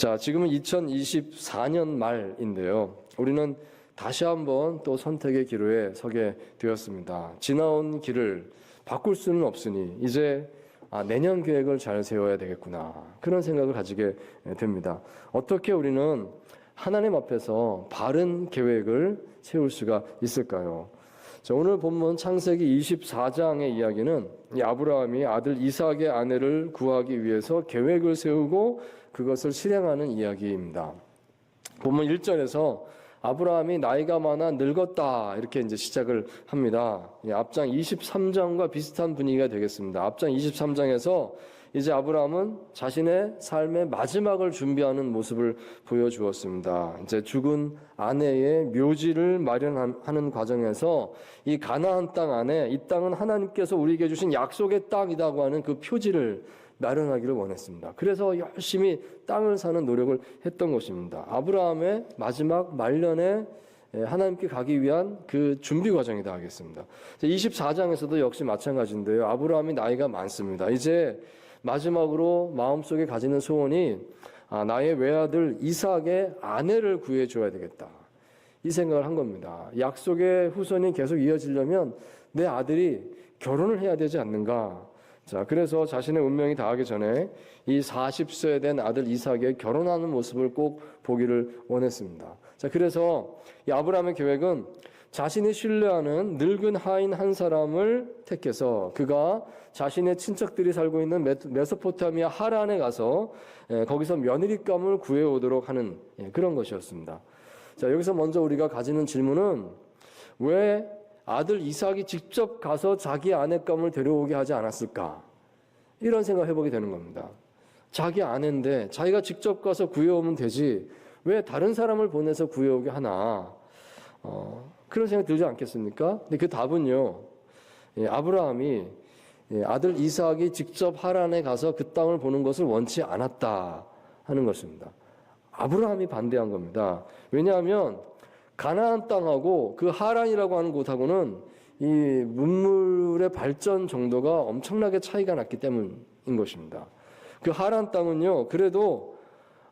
자, 지금은 2024년 말인데요. 우리는 다시 한번 또 선택의 기로에 서게 되었습니다. 지나온 길을 바꿀 수는 없으니 이제 내년 계획을 잘 세워야 되겠구나. 그런 생각을 가지게 됩니다. 어떻게 우리는 하나님 앞에서 바른 계획을 세울 수가 있을까요? 자, 오늘 본문 창세기 24장의 이야기는 이 아브라함이 아들 이삭의 아내를 구하기 위해서 계획을 세우고 그것을 실행하는 이야기입니다. 본문 1절에서 아브라함이 나이가 많아 늙었다 이렇게 이제 시작을 합니다. 앞장 23장과 비슷한 분위기가 되겠습니다. 앞장 23장에서 이제 아브라함은 자신의 삶의 마지막을 준비하는 모습을 보여주었습니다. 이제 죽은 아내의 묘지를 마련하는 과정에서 이 가나안 땅 안에 이 땅은 하나님께서 우리에게 주신 약속의 땅이라고 하는 그 표지를 마련하기를 원했습니다. 그래서 열심히 땅을 사는 노력을 했던 것입니다. 아브라함의 마지막 말년에 하나님께 가기 위한 그 준비 과정이다 하겠습니다. 24장에서도 역시 마찬가지인데요. 아브라함이 나이가 많습니다. 이제 마지막으로 마음속에 가지는 소원이 나의 외아들 이삭의 아내를 구해줘야 되겠다. 이 생각을 한 겁니다. 약속의 후손이 계속 이어지려면 내 아들이 결혼을 해야 되지 않는가. 자, 그래서 자신의 운명이 다하기 전에 이 40세 된 아들 이삭의 결혼하는 모습을 꼭 보기를 원했습니다. 자, 그래서 이 아브라함의 계획은 자신이 신뢰하는 늙은 하인 한 사람을 택해서 그가 자신의 친척들이 살고 있는 메소포타미아 하란에 가서 거기서 며느리감을 구해오도록 하는 그런 것이었습니다. 자, 여기서 먼저 우리가 가지는 질문은 왜 아들 이삭이 직접 가서 자기 아내감을 데려오게 하지 않았을까? 이런 생각을 해보게 되는 겁니다. 자기 아내인데 자기가 직접 가서 구해오면 되지 왜 다른 사람을 보내서 구해오게 하나? 그런 생각이 들지 않겠습니까? 근데 그 답은요. 아브라함이 아들 이삭이 직접 하란에 가서 그 땅을 보는 것을 원치 않았다 하는 것입니다. 아브라함이 반대한 겁니다. 왜냐하면 가나안 땅하고 그 하란이라고 하는 곳하고는 이 문물의 발전 정도가 엄청나게 차이가 났기 때문인 것입니다. 그 하란 땅은요, 그래도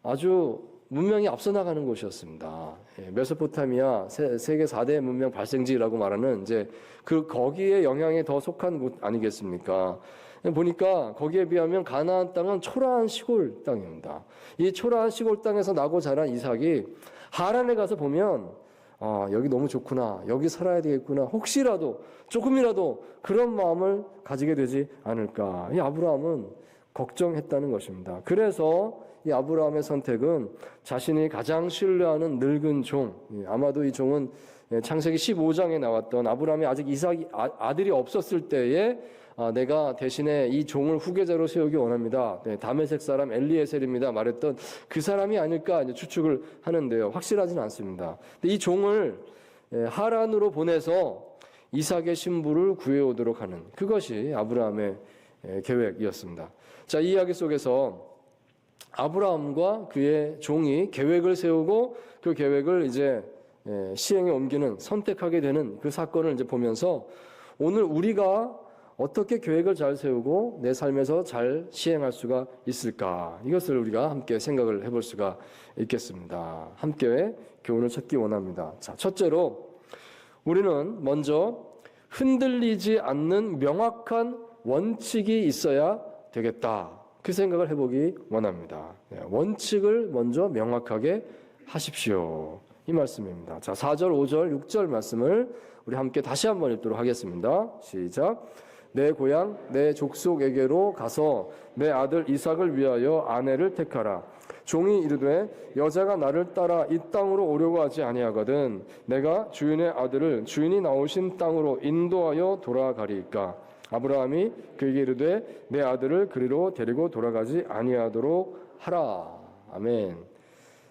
아주 문명이 앞서 나가는 곳이었습니다. 메소포타미아 세계 4대 문명 발생지라고 말하는 이제 거기에 영향에 더 속한 곳 아니겠습니까? 보니까 거기에 비하면 가나안 땅은 초라한 시골 땅입니다. 이 초라한 시골 땅에서 나고 자란 이삭이 하란에 가서 보면 여기 너무 좋구나. 여기 살아야 되겠구나. 혹시라도 조금이라도 그런 마음을 가지게 되지 않을까. 이 아브라함은 걱정했다는 것입니다. 그래서 이 아브라함의 선택은 자신이 가장 신뢰하는 늙은 종, 아마도 이 종은 창세기 15장에 나왔던 아브라함이 아직 이삭이 아들이 없었을 때에 내가 대신에 이 종을 후계자로 세우기 원합니다. 다메섹 사람 엘리에셀입니다. 말했던 그 사람이 아닐까 이제 추측을 하는데요. 확실하지는 않습니다. 근데 이 종을 하란으로 보내서 이삭의 신부를 구해오도록 하는 그것이 아브라함의 계획이었습니다. 자, 이 이야기 속에서 아브라함과 그의 종이 계획을 세우고 그 계획을 이제 시행에 옮기는 선택하게 되는 그 사건을 이제 보면서 오늘 우리가 어떻게 계획을 잘 세우고 내 삶에서 잘 시행할 수가 있을까? 이것을 우리가 함께 생각을 해볼 수가 있겠습니다. 함께 교훈을 찾기 원합니다. 자, 첫째로 우리는 먼저 흔들리지 않는 명확한 원칙이 있어야 되겠다. 그 생각을 해보기 원합니다. 원칙을 먼저 명확하게 하십시오. 이 말씀입니다. 자, 4절, 5절, 6절 말씀을 우리 함께 다시 한번 읽도록 하겠습니다. 시작. 내 고향, 내 족속에게로 가서 내 아들 이삭을 위하여 아내를 택하라. 종이 이르되 여자가 나를 따라 이 땅으로 오려고 하지 아니하거든 내가 주인의 아들을 주인이 나오신 땅으로 인도하여 돌아가리이까. 아브라함이 그에게 이르되 내 아들을 그리로 데리고 돌아가지 아니하도록 하라. 아멘.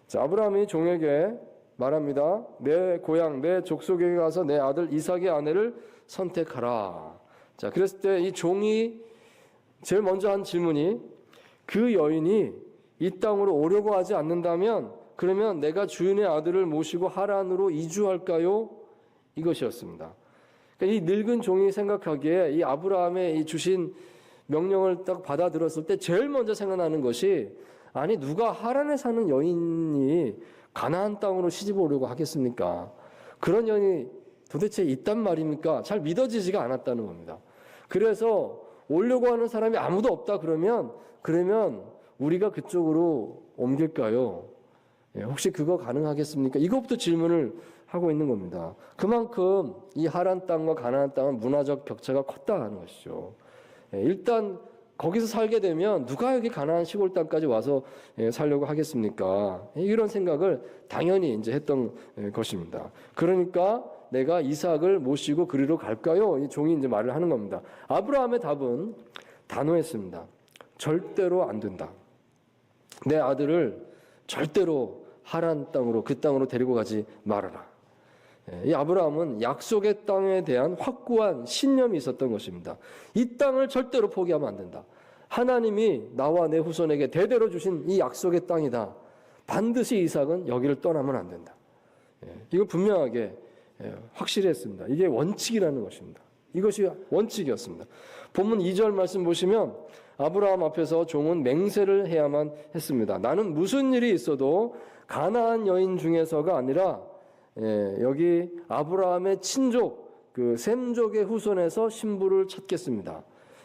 자, 아브라함이 종에게 말합니다. 내 고향, 내 족속에게 가서 내 아들 이삭의 아내를 선택하라. 자, 그랬을 때 이 종이 제일 먼저 한 질문이 그 여인이 이 땅으로 오려고 하지 않는다면 그러면 내가 주인의 아들을 모시고 하란으로 이주할까요? 이것이었습니다. 이 늙은 종이 생각하기에 이 아브라함의 이 주신 명령을 딱 받아들었을 때 제일 먼저 생각나는 것이 아니 누가 하란에 사는 여인이 가나안 땅으로 시집 오려고 하겠습니까? 그런 여인이 도대체 있단 말입니까? 잘 믿어지지가 않았다는 겁니다. 그래서 오려고 하는 사람이 아무도 없다 그러면 우리가 그쪽으로 옮길까요? 혹시 그거 가능하겠습니까? 이것부터 질문을 하고 있는 겁니다. 그만큼 이 하란 땅과 가나안 땅은 문화적 격차가 컸다는 것이죠. 일단 거기서 살게 되면 누가 여기 가나안 시골 땅까지 와서 살려고 하겠습니까? 이런 생각을 당연히 이제 했던 것입니다. 그러니까 내가 이삭을 모시고 그리로 갈까요? 이 종이 이제 말을 하는 겁니다. 아브라함의 답은 단호했습니다. 절대로 안 된다. 내 아들을 절대로 하란 땅으로 그 땅으로 데리고 가지 말아라. 이 아브라함은 약속의 땅에 대한 확고한 신념이 있었던 것입니다. 이 땅을 절대로 포기하면 안 된다. 하나님이 나와 내 후손에게 대대로 주신 이 약속의 땅이다. 반드시 이삭은 여기를 떠나면 안 된다. 이걸 분명하게 확실히 했습니다. 이게 원칙이라는 것입니다. 이것이 원칙이었습니다. 본문 2절 말씀 보시면 아브라함 앞에서 종은 맹세를 해야만 했습니다. 나는 무슨 일이 있어도 가나안 여인 중에서가 아니라 여기 아브라함의 친족 그 셈족의 후손에서 신부를 찾겠습니다.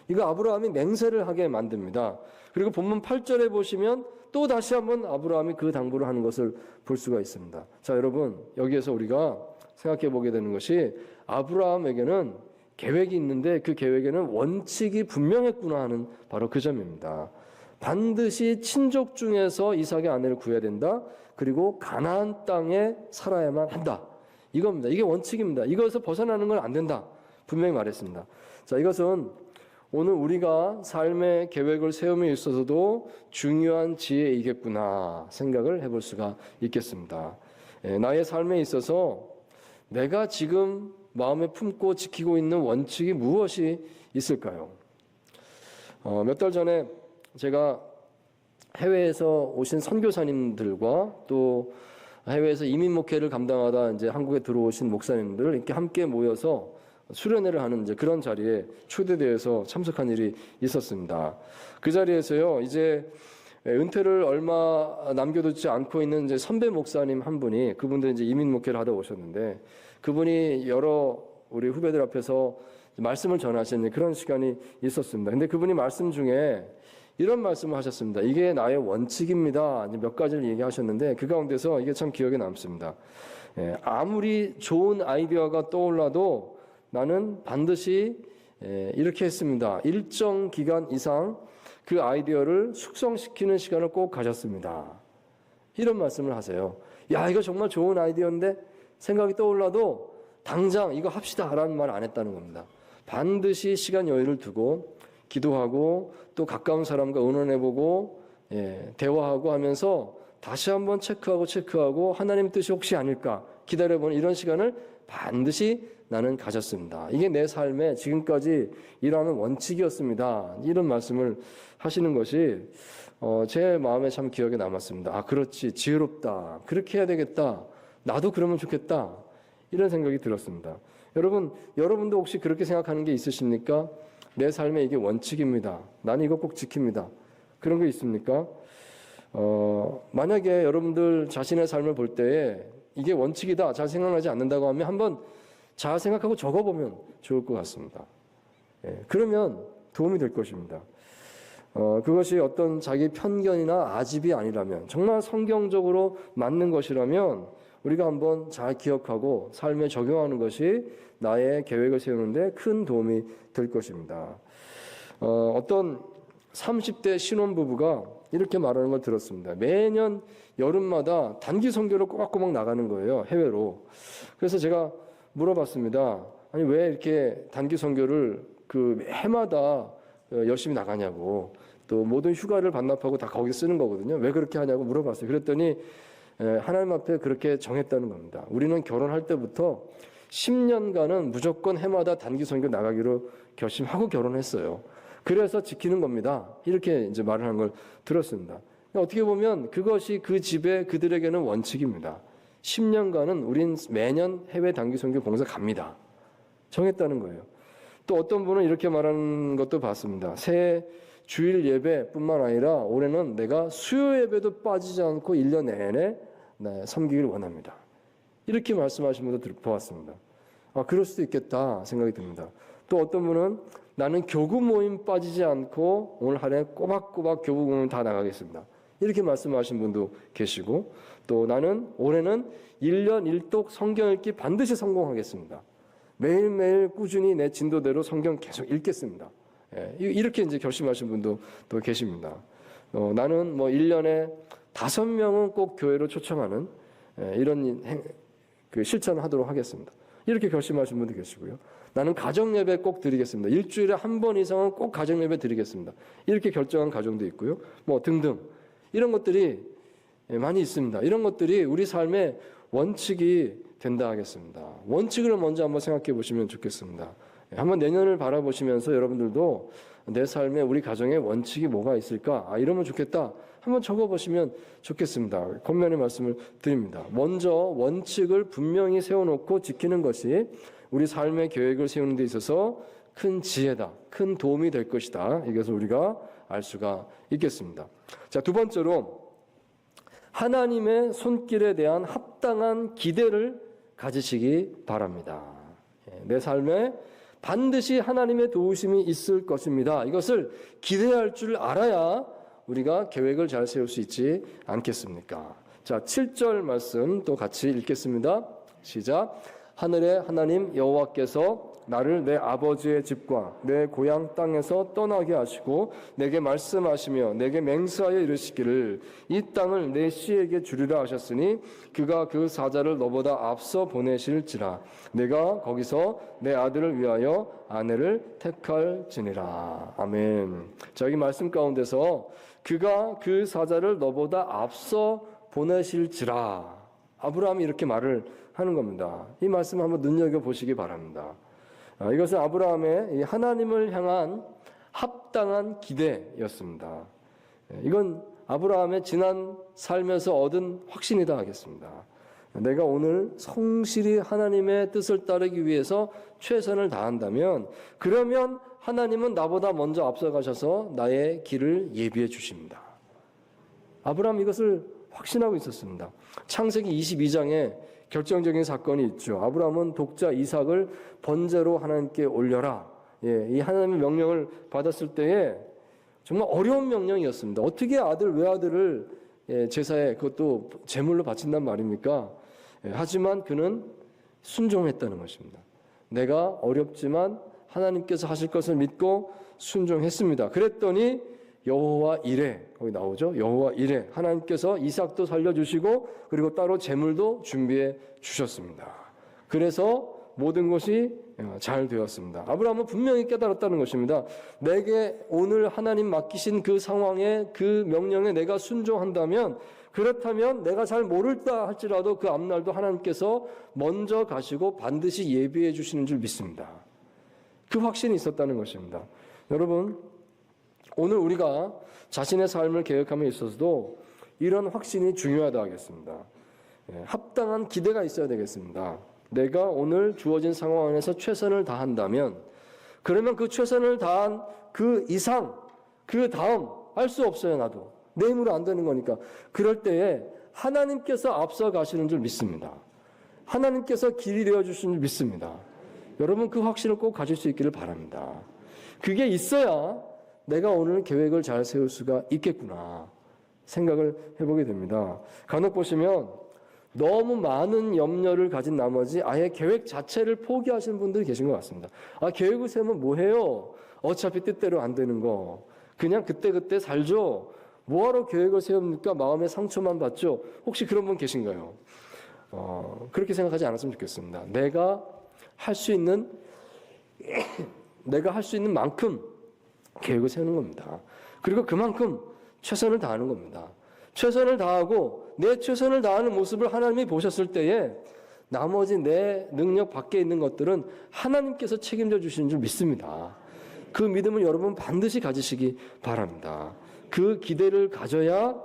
이거 아브라함이 맹세를 하게 만듭니다. 그리고 본문 8절에 보시면 또 다시 한번 아브라함이 그 당부를 하는 것을 볼 수가 있습니다. 자, 여러분 여기에서 우리가 생각해 보게 되는 것이 아브라함에게는 계획이 있는데 그 계획에는 원칙이 분명했구나 하는 바로 그 점입니다. 반드시 친족 중에서 이삭의 아내를 구해야 된다. 그리고 가나안 땅에 살아야만 한다. 이겁니다. 이게 원칙입니다. 이것에서 벗어나는 건 안 된다. 분명히 말했습니다. 자, 이것은 오늘 우리가 삶의 계획을 세움에 있어서도 중요한 지혜이겠구나 생각을 해볼 수가 있겠습니다. 나의 삶에 있어서 내가 지금 마음에 품고 지키고 있는 원칙이 무엇이 있을까요? 몇 달 전에 제가 해외에서 오신 선교사님들과 또 해외에서 이민 목회를 감당하다 이제 한국에 들어오신 목사님들 이렇게 함께 모여서 수련회를 하는 이제 그런 자리에 초대되어서 참석한 일이 있었습니다. 그 자리에서요, 이제 은퇴를 얼마 남겨두지 않고 있는 이제 선배 목사님 한 분이 그분들 이제 이민 목회를 하다 오셨는데 그분이 여러 우리 후배들 앞에서 말씀을 전하시는 그런 시간이 있었습니다. 근데 그분이 말씀 중에 이런 말씀을 하셨습니다. 이게 나의 원칙입니다. 몇 가지를 얘기하셨는데 그 가운데서 이게 참 기억에 남습니다. 아무리 좋은 아이디어가 떠올라도 나는 반드시 이렇게 했습니다. 일정 기간 이상 그 아이디어를 숙성시키는 시간을 꼭 가졌습니다. 이런 말씀을 하세요. 야, 이거 정말 좋은 아이디어인데 생각이 떠올라도 당장 이거 합시다 라는 말 안 했다는 겁니다. 반드시 시간 여유를 두고 기도하고 또 가까운 사람과 의논해보고 대화하고 하면서 다시 한번 체크하고 하나님 뜻이 혹시 아닐까 기다려보는 이런 시간을 반드시 나는 가졌습니다. 이게 내 삶에 지금까지 일하는 원칙이었습니다. 이런 말씀을 하시는 것이 제 마음에 참 기억에 남았습니다. 아, 그렇지, 지혜롭다. 그렇게 해야 되겠다. 나도 그러면 좋겠다. 이런 생각이 들었습니다. 여러분도 혹시 그렇게 생각하는 게 있으십니까? 내 삶에 이게 원칙입니다. 나는 이거 꼭 지킵니다. 그런 게 있습니까? 만약에 여러분들 자신의 삶을 볼 때에 이게 원칙이다. 잘 생각나지 않는다고 하면 한번 잘 생각하고 적어보면 좋을 것 같습니다. 그러면 도움이 될 것입니다. 그것이 어떤 자기 편견이나 아집이 아니라면 정말 성경적으로 맞는 것이라면 우리가 한번 잘 기억하고 삶에 적용하는 것이 나의 계획을 세우는데 큰 도움이 될 것입니다. 어떤 30대 신혼부부가 이렇게 말하는 걸 들었습니다. 매년 여름마다 단기 선교를 꼬박꼬박 나가는 거예요. 해외로. 그래서 제가 물어봤습니다. 아니 왜 이렇게 단기 선교를 그 해마다 열심히 나가냐고. 또 모든 휴가를 반납하고 다 거기 쓰는 거거든요. 왜 그렇게 하냐고 물어봤어요. 그랬더니 하나님 앞에 그렇게 정했다는 겁니다. 우리는 결혼할 때부터 10년간은 무조건 해마다 단기 선교 나가기로 결심하고 결혼했어요. 그래서 지키는 겁니다. 이렇게 이제 말을 한 걸 들었습니다. 어떻게 보면 그것이 그 집에 그들에게는 원칙입니다. 10년간은 우린 매년 해외 단기 선교 봉사 갑니다. 정했다는 거예요. 또 어떤 분은 이렇게 말하는 것도 봤습니다. 새해 주일 예배뿐만 아니라 올해는 내가 수요 예배도 빠지지 않고 1년 내내 섬기기를 원합니다. 이렇게 말씀하신 분도 보았습니다. 그럴 수도 있겠다 생각이 듭니다. 또 어떤 분은 나는 교구 모임 빠지지 않고 오늘 한 해 꼬박꼬박 교구 모임 다 나가겠습니다. 이렇게 말씀하신 분도 계시고, 또 나는 올해는 1년 1독 성경 읽기 반드시 성공하겠습니다. 매일매일 꾸준히 내 진도대로 성경 계속 읽겠습니다. 이렇게 이제 결심하신 분도 또 계십니다. 나는 1년에 5명은 꼭 교회로 초청하는 이런 실천을 하도록 하겠습니다. 이렇게 결심하신 분도 계시고요. 나는 가정예배 꼭 드리겠습니다. 일주일에 한 번 이상은 꼭 가정예배 드리겠습니다. 이렇게 결정한 가정도 있고요. 등등 이런 것들이 많이 있습니다. 이런 것들이 우리 삶의 원칙이 된다 하겠습니다. 원칙을 먼저 한번 생각해 보시면 좋겠습니다. 한번 내년을 바라보시면서 여러분들도 내 삶에 우리 가정의 원칙이 뭐가 있을까? 이러면 좋겠다. 한번 적어보시면 좋겠습니다. 권면의 말씀을 드립니다. 먼저 원칙을 분명히 세워놓고 지키는 것이 우리 삶의 계획을 세우는 데 있어서 큰 지혜다, 큰 도움이 될 것이다. 이것을 우리가 알 수가 있겠습니다. 자, 두 번째로 하나님의 손길에 대한 합당한 기대를 가지시기 바랍니다. 내 삶에 반드시 하나님의 도우심이 있을 것입니다. 이것을 기대할 줄 알아야 우리가 계획을 잘 세울 수 있지 않겠습니까? 자, 7절 말씀 또 같이 읽겠습니다. 시작. 하늘의 하나님 여호와께서 나를 내 아버지의 집과 내 고향 땅에서 떠나게 하시고 내게 말씀하시며 내게 맹세하여 이르시기를 이 땅을 내 씨에게 주리라 하셨으니 그가 그 사자를 너보다 앞서 보내실지라 내가 거기서 내 아들을 위하여 아내를 택할지니라. 아멘. 자, 여기 말씀 가운데서 그가 그 사자를 너보다 앞서 보내실지라 아브라함이 이렇게 말을 하는 겁니다. 이 말씀 한번 눈여겨보시기 바랍니다. 이것은 아브라함의 하나님을 향한 합당한 기대였습니다. 이건 아브라함의 지난 삶에서 얻은 확신이다 하겠습니다. 내가 오늘 성실히 하나님의 뜻을 따르기 위해서 최선을 다한다면 그러면 하나님은 나보다 먼저 앞서가셔서 나의 길을 예비해 주십니다. 아브라함 이것을 확신하고 있었습니다. 창세기 22장에 결정적인 사건이 있죠. 아브라함은 독자 이삭을 번제로 하나님께 올려라. 이 하나님의 명령을 받았을 때에 정말 어려운 명령이었습니다. 어떻게 외아들을 제사에 그것도 제물로 바친단 말입니까? 하지만 그는 순종했다는 것입니다. 내가 어렵지만 하나님께서 하실 것을 믿고 순종했습니다. 그랬더니 여호와 이레 거기 나오죠. 여호와 이레 하나님께서 이삭도 살려주시고 그리고 따로 제물도 준비해 주셨습니다. 그래서 모든 것이 잘 되었습니다. 아브라함은 분명히 깨달았다는 것입니다. 내게 오늘 하나님 맡기신 그 상황에 그 명령에 내가 순종한다면 그렇다면 내가 잘 모를다 할지라도 그 앞날도 하나님께서 먼저 가시고 반드시 예비해 주시는 줄 믿습니다. 그 확신이 있었다는 것입니다. 여러분 오늘 우리가 자신의 삶을 계획함에 있어서도 이런 확신이 중요하다 하겠습니다. 합당한 기대가 있어야 되겠습니다. 내가 오늘 주어진 상황 안에서 최선을 다한다면 그러면 그 최선을 다한 그 이상 그 다음 할 수 없어요. 나도 내 힘으로 안 되는 거니까. 그럴 때에 하나님께서 앞서 가시는 줄 믿습니다. 하나님께서 길이 되어주시는 줄 믿습니다. 여러분 그 확신을 꼭 가질 수 있기를 바랍니다. 그게 있어야 내가 오늘 계획을 잘 세울 수가 있겠구나 생각을 해보게 됩니다. 간혹 보시면 너무 많은 염려를 가진 나머지 아예 계획 자체를 포기하시는 분들이 계신 것 같습니다. 계획을 세우면 뭐해요? 어차피 뜻대로 안 되는 거 그냥 그때그때 살죠. 뭐하러 계획을 세웁니까? 마음의 상처만 받죠. 혹시 그런 분 계신가요? 그렇게 생각하지 않았으면 좋겠습니다. 내가 할 수 있는 만큼 계획을 세우는 겁니다. 그리고 그만큼 최선을 다하는 겁니다. 최선을 다하고 내 최선을 다하는 모습을 하나님이 보셨을 때에 나머지 내 능력 밖에 있는 것들은 하나님께서 책임져 주시는 줄 믿습니다. 그 믿음을 여러분 반드시 가지시기 바랍니다. 그 기대를 가져야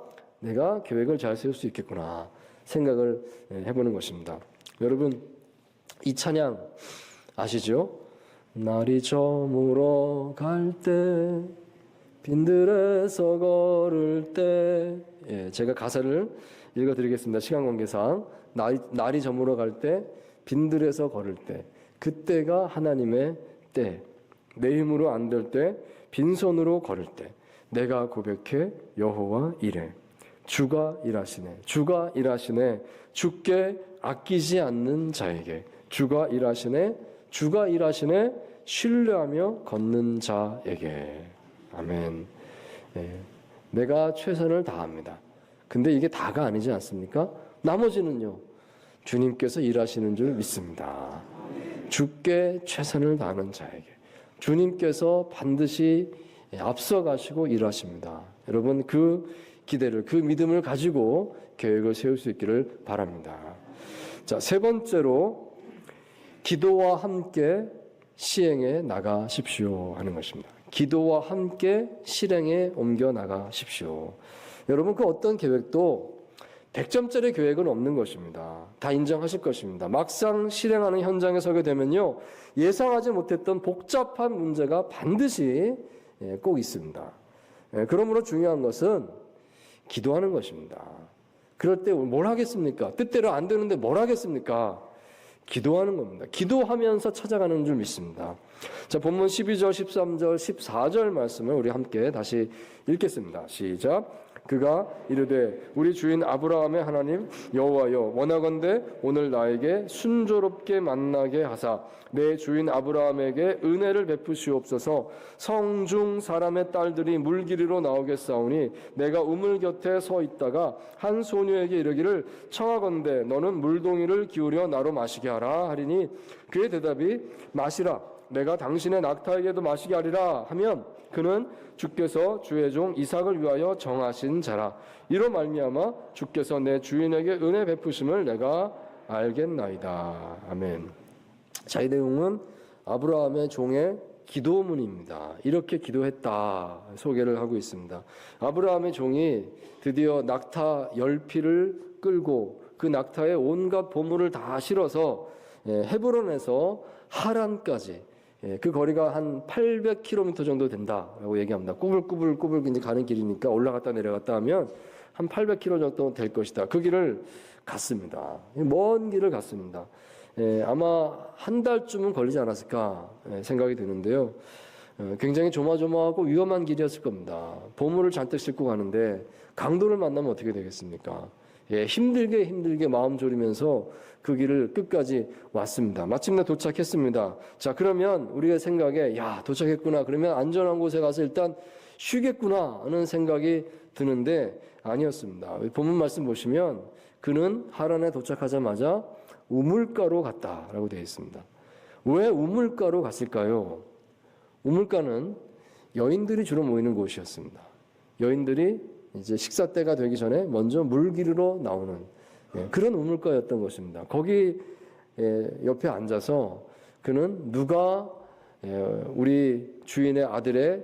내가 계획을 잘 세울 수 있겠구나 생각을 해보는 것입니다. 여러분 이 찬양 아시죠? 날이 저물어 갈 때 빈들에서 걸을 때, 제가 가사를 읽어드리겠습니다. 시간 관계상 날이 저물어 갈 때, 빈들에서 걸을 때, 그때가 하나님의 때, 내 힘으로 안 될 때, 빈손으로 걸을 때, 내가 고백해 여호와 이래. 주가 일하시네. 주가 일하시네. 주께 아끼지 않는 자에게. 주가 일하시네. 주가 일하시네. 신뢰하며 걷는 자에게. 아멘. 내가 최선을 다합니다. 근데 이게 다가 아니지 않습니까? 나머지는요. 주님께서 일하시는 줄 믿습니다. 주께 최선을 다하는 자에게. 주님께서 반드시 앞서가시고 일하십니다. 여러분 그 기대를, 그 믿음을 가지고 계획을 세울 수 있기를 바랍니다. 자, 세 번째로 기도와 함께 시행해 나가십시오 하는 것입니다. 기도와 함께 실행에 옮겨 나가십시오. 여러분 그 어떤 계획도 100점짜리 계획은 없는 것입니다. 다 인정하실 것입니다. 막상 실행하는 현장에 서게 되면요, 예상하지 못했던 복잡한 문제가 반드시 꼭 있습니다. 그러므로 중요한 것은 기도하는 것입니다. 그럴 때 뭘 하겠습니까? 뜻대로 안 되는데 뭘 하겠습니까? 기도하는 겁니다. 기도하면서 찾아가는 줄 믿습니다. 자, 본문 12절, 13절, 14절 말씀을 우리 함께 다시 읽겠습니다. 시작. 그가 이르되 우리 주인 아브라함의 하나님 여호와여, 원하건대 오늘 나에게 순조롭게 만나게 하사 내 주인 아브라함에게 은혜를 베푸시옵소서. 성중 사람의 딸들이 물길이로 나오겠사오니 내가 우물 곁에 서 있다가 한 소녀에게 이르기를 청하건대 너는 물동이를 기울여 나로 마시게 하라 하리니 그의 대답이 마시라, 내가 당신의 낙타에게도 마시게 하리라 하면 그는 주께서 주의 종 이삭을 위하여 정하신 자라. 이로 말미암아 주께서 내 주인에게 은혜 베푸심을 내가 알겠나이다. 아멘. 자, 이 내용은 아브라함의 종의 기도문입니다. 이렇게 기도했다 소개를 하고 있습니다. 아브라함의 종이 드디어 낙타 10피를 끌고 그 낙타에 온갖 보물을 다 실어서 헤브론에서 하란까지, 그 거리가 한 800km 정도 된다라고 얘기합니다. 꾸불꾸불 이제 가는 길이니까 올라갔다 내려갔다 하면 한 800km 정도 될 것이다. 그 길을 갔습니다. 먼 길을 갔습니다. 아마 한 달쯤은 걸리지 않았을까 생각이 드는데요. 굉장히 조마조마하고 위험한 길이었을 겁니다. 보물을 잔뜩 싣고 가는데 강도를 만나면 어떻게 되겠습니까? 힘들게 마음 졸이면서 그 길을 끝까지 왔습니다. 마침내 도착했습니다. 자, 그러면 우리가 생각에 도착했구나. 그러면 안전한 곳에 가서 일단 쉬겠구나 하는 생각이 드는데 아니었습니다. 본문 말씀 보시면 그는 하란에 도착하자마자 우물가로 갔다라고 되어 있습니다. 왜 우물가로 갔을까요? 우물가는 여인들이 주로 모이는 곳이었습니다. 여인들이 이제 식사 때가 되기 전에 먼저 물기르러 나오는 그런 우물가였던 것입니다. 거기 옆에 앉아서 그는 누가 우리 주인의 아들의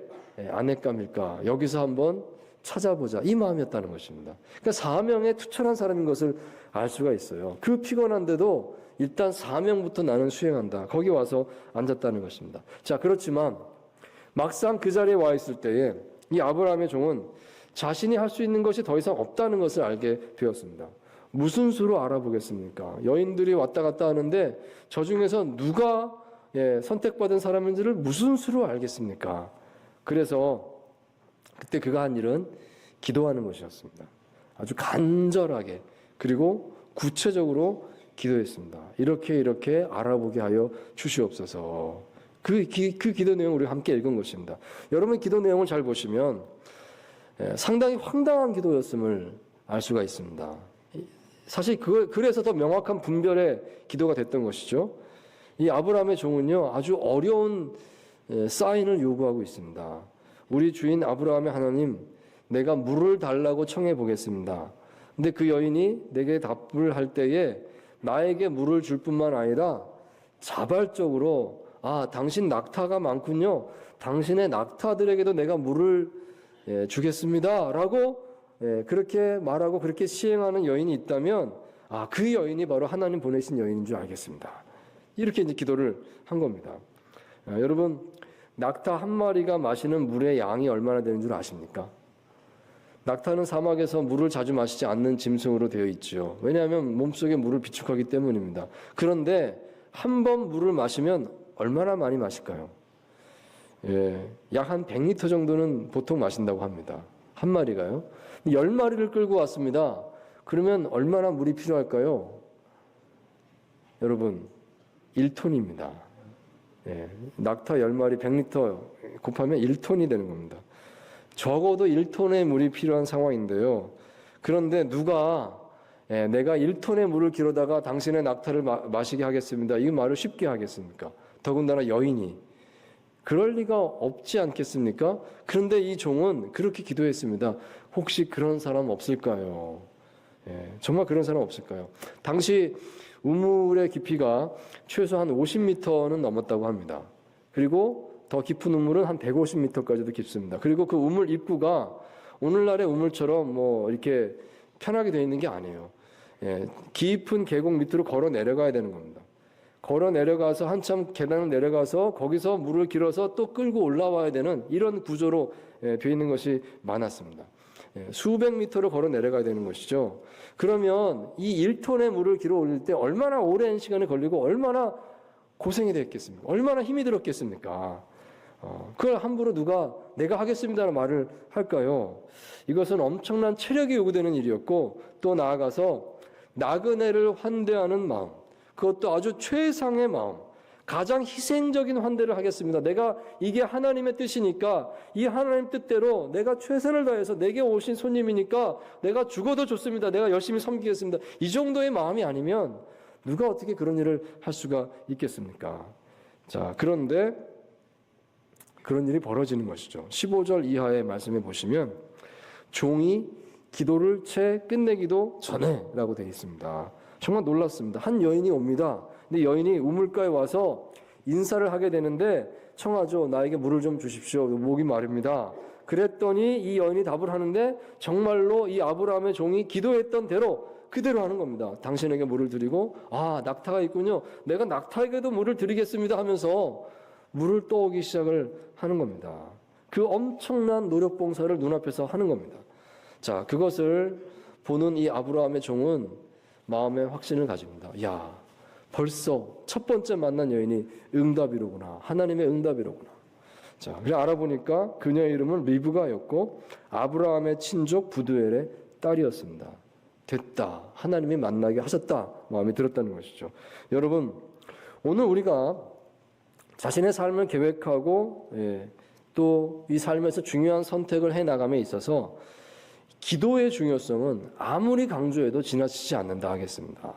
아내감일까? 여기서 한번 찾아보자. 이 마음이었다는 것입니다. 그러니까 사명에 투철한 사람인 것을 알 수가 있어요. 그 피곤한데도 일단 사명부터 나는 수행한다. 거기 와서 앉았다는 것입니다. 자, 그렇지만 막상 그 자리에 와 있을 때에 이 아브라함의 종은 자신이 할 수 있는 것이 더 이상 없다는 것을 알게 되었습니다. 무슨 수로 알아보겠습니까? 여인들이 왔다 갔다 하는데 저 중에서 누가 선택받은 사람인지를 무슨 수로 알겠습니까? 그래서 그때 그가 한 일은 기도하는 것이었습니다. 아주 간절하게 그리고 구체적으로 기도했습니다. 이렇게 알아보게 하여 주시옵소서. 그 기도 내용을 우리가 함께 읽은 것입니다. 여러분 기도 내용을 잘 보시면 상당히 황당한 기도였음을 알 수가 있습니다. 사실 그래서 더 명확한 분별의 기도가 됐던 것이죠. 이 아브라함의 종은요, 아주 어려운 사인을 요구하고 있습니다. 우리 주인 아브라함의 하나님, 내가 물을 달라고 청해 보겠습니다. 근데 그 여인이 내게 답을 할 때에 나에게 물을 줄 뿐만 아니라 자발적으로 당신 낙타가 많군요. 당신의 낙타들에게도 내가 물을 주겠습니다. 라고 그렇게 말하고 그렇게 시행하는 여인이 있다면 그 여인이 바로 하나님 보내신 여인인 줄 알겠습니다. 이렇게 이제 기도를 한 겁니다. 여러분 낙타 한 마리가 마시는 물의 양이 얼마나 되는 줄 아십니까? 낙타는 사막에서 물을 자주 마시지 않는 짐승으로 되어 있죠. 왜냐하면 몸속에 물을 비축하기 때문입니다. 그런데 한 번 물을 마시면 얼마나 많이 마실까요? 약 한 100리터 정도는 보통 마신다고 합니다. 한 마리가요. 10마리를 끌고 왔습니다. 그러면 얼마나 물이 필요할까요? 여러분, 1톤입니다. 낙타 10마리 100리터 곱하면 1톤이 되는 겁니다. 적어도 1톤의 물이 필요한 상황인데요. 그런데 누가 내가 1톤의 물을 기르다가 당신의 낙타를 마시게 하겠습니다. 이 말을 쉽게 하겠습니까? 더군다나 여인이. 그럴 리가 없지 않겠습니까? 그런데 이 종은 그렇게 기도했습니다. 혹시 그런 사람 없을까요? 정말 그런 사람 없을까요? 당시 우물의 깊이가 최소 한 50m는 넘었다고 합니다. 그리고 더 깊은 우물은 한 150m까지도 깊습니다. 그리고 그 우물 입구가 오늘날의 우물처럼 뭐 이렇게 편하게 되어 있는 게 아니에요. 깊은 계곡 밑으로 걸어 내려가야 되는 겁니다. 걸어 내려가서 한참 계단을 내려가서 거기서 물을 길어서 또 끌고 올라와야 되는 이런 구조로 되어 있는 것이 많았습니다. 수백 미터를 걸어 내려가야 되는 것이죠. 그러면 이 1톤의 물을 길어 올릴 때 얼마나 오랜 시간이 걸리고 얼마나 고생이 됐겠습니까? 얼마나 힘이 들었겠습니까? 그걸 함부로 누가 내가 하겠습니다라는 말을 할까요? 이것은 엄청난 체력이 요구되는 일이었고 또 나아가서 나그네를 환대하는 마음, 그것도 아주 최상의 마음, 가장 희생적인 환대를 하겠습니다. 내가 이게 하나님의 뜻이니까 이 하나님 뜻대로 내가 최선을 다해서 내게 오신 손님이니까 내가 죽어도 좋습니다. 내가 열심히 섬기겠습니다. 이 정도의 마음이 아니면 누가 어떻게 그런 일을 할 수가 있겠습니까? 자, 그런데 그런 일이 벌어지는 것이죠. 15절 이하의 말씀에 보시면 종이 기도를 채 끝내기도 전에 라고 되어 있습니다. 정말 놀랐습니다. 한 여인이 옵니다. 근데 여인이 우물가에 와서 인사를 하게 되는데 청하죠. 나에게 물을 좀 주십시오. 목이 마릅니다. 그랬더니 이 여인이 답을 하는데 정말로 이 아브라함의 종이 기도했던 대로 그대로 하는 겁니다. 당신에게 물을 드리고 낙타가 있군요. 내가 낙타에게도 물을 드리겠습니다 하면서 물을 떠오기 시작을 하는 겁니다. 그 엄청난 노력 봉사를 눈앞에서 하는 겁니다. 자, 그것을 보는 이 아브라함의 종은 마음에 확신을 가집니다. 야, 벌써 첫 번째 만난 여인이 응답이로구나. 하나님의 응답이로구나. 자, 그래 알아보니까 그녀의 이름은 리브가였고 아브라함의 친족 부두엘의 딸이었습니다. 됐다. 하나님이 만나게 하셨다. 마음이 들었다는 것이죠. 여러분, 오늘 우리가 자신의 삶을 계획하고 또 이 삶에서 중요한 선택을 해나감에 있어서 기도의 중요성은 아무리 강조해도 지나치지 않는다 하겠습니다.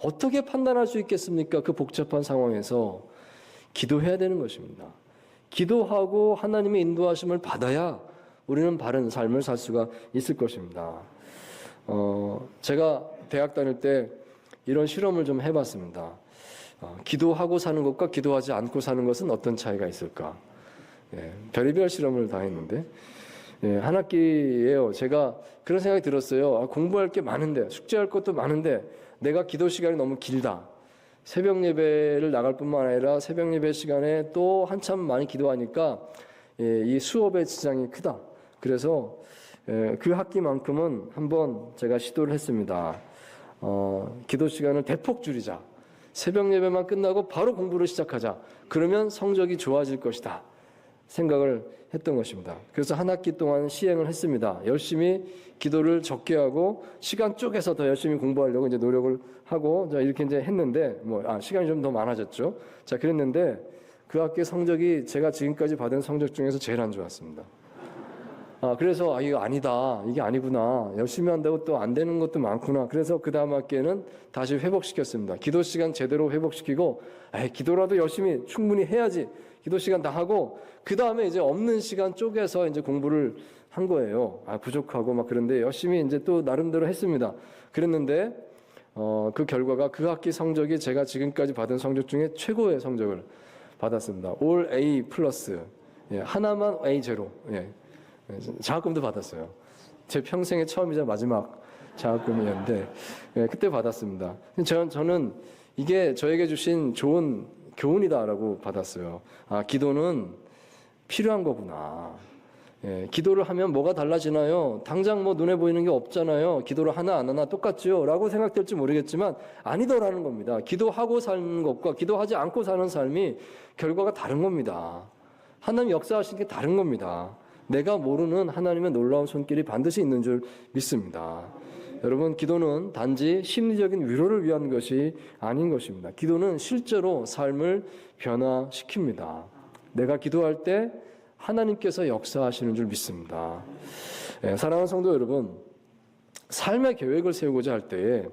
어떻게 판단할 수 있겠습니까? 그 복잡한 상황에서 기도해야 되는 것입니다. 기도하고 하나님의 인도하심을 받아야 우리는 바른 삶을 살 수가 있을 것입니다. 제가 대학 다닐 때 이런 실험을 좀 해봤습니다. 기도하고 사는 것과 기도하지 않고 사는 것은 어떤 차이가 있을까? 별의별 실험을 다 했는데 한 학기에요. 제가 그런 생각이 들었어요. 공부할 게 많은데 숙제할 것도 많은데 내가 기도 시간이 너무 길다. 새벽 예배를 나갈 뿐만 아니라 새벽 예배 시간에 또 한참 많이 기도하니까 이 수업의 지장이 크다. 그래서 그 학기만큼은 한번 제가 시도를 했습니다. 기도 시간을 대폭 줄이자. 새벽 예배만 끝나고 바로 공부를 시작하자. 그러면 성적이 좋아질 것이다. 생각을 했던 것입니다. 그래서 한 학기 동안 시행을 했습니다. 열심히 기도를 적게 하고 시간 쪼개서 더 열심히 공부하려고 이제 노력을 하고 이렇게 이제 했는데 시간이 좀 더 많아졌죠. 자, 그랬는데 그 학기 성적이 제가 지금까지 받은 성적 중에서 제일 안 좋았습니다. 그래서 이거 아니다. 이게 아니구나. 열심히 한다고 또 안 되는 것도 많구나. 그래서 그 다음 학기에는 다시 회복시켰습니다. 기도 시간 제대로 회복시키고 기도라도 열심히 충분히 해야지. 기도 시간 다 하고 그 다음에 이제 없는 시간 쪼개서 이제 공부를 한 거예요. 부족하고 막 그런데 열심히 이제 또 나름대로 했습니다. 그랬는데 그 결과가 그 학기 성적이 제가 지금까지 받은 성적 중에 최고의 성적을 받았습니다. 올 A 플러스. 하나만 A 제로. 장학금도 받았어요. 제 평생의 처음이자 마지막 장학금이었는데 그때 받았습니다. 저는 이게 저에게 주신 좋은 교훈이다라고 받았어요. 기도는 필요한 거구나. 예, 기도를 하면 뭐가 달라지나요? 당장 뭐 눈에 보이는 게 없잖아요. 기도를 하나 안 하나 똑같죠? 라고 생각될지 모르겠지만 아니더라는 겁니다. 기도하고 사는 것과 기도하지 않고 사는 삶이 결과가 다른 겁니다. 하나님 역사하시는 게 다른 겁니다. 내가 모르는 하나님의 놀라운 손길이 반드시 있는 줄 믿습니다. 여러분, 기도는 단지 심리적인 위로를 위한 것이 아닌 것입니다. 기도는 실제로 삶을 변화시킵니다. 내가 기도할 때 하나님께서 역사하시는 줄 믿습니다. 사랑하는 성도 여러분, 삶의 계획을 세우고자 할 때에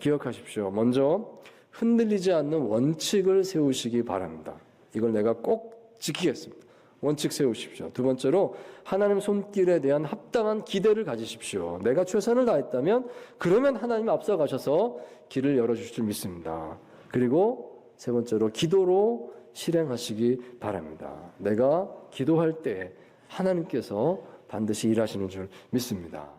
기억하십시오. 먼저 흔들리지 않는 원칙을 세우시기 바랍니다. 이걸 내가 꼭 지키겠습니다. 원칙 세우십시오. 두 번째로 하나님 손길에 대한 합당한 기대를 가지십시오. 내가 최선을 다했다면 그러면 하나님 앞서가셔서 길을 열어주실 줄 믿습니다. 그리고 세 번째로 기도로 실행하시기 바랍니다. 내가 기도할 때 하나님께서 반드시 일하시는 줄 믿습니다.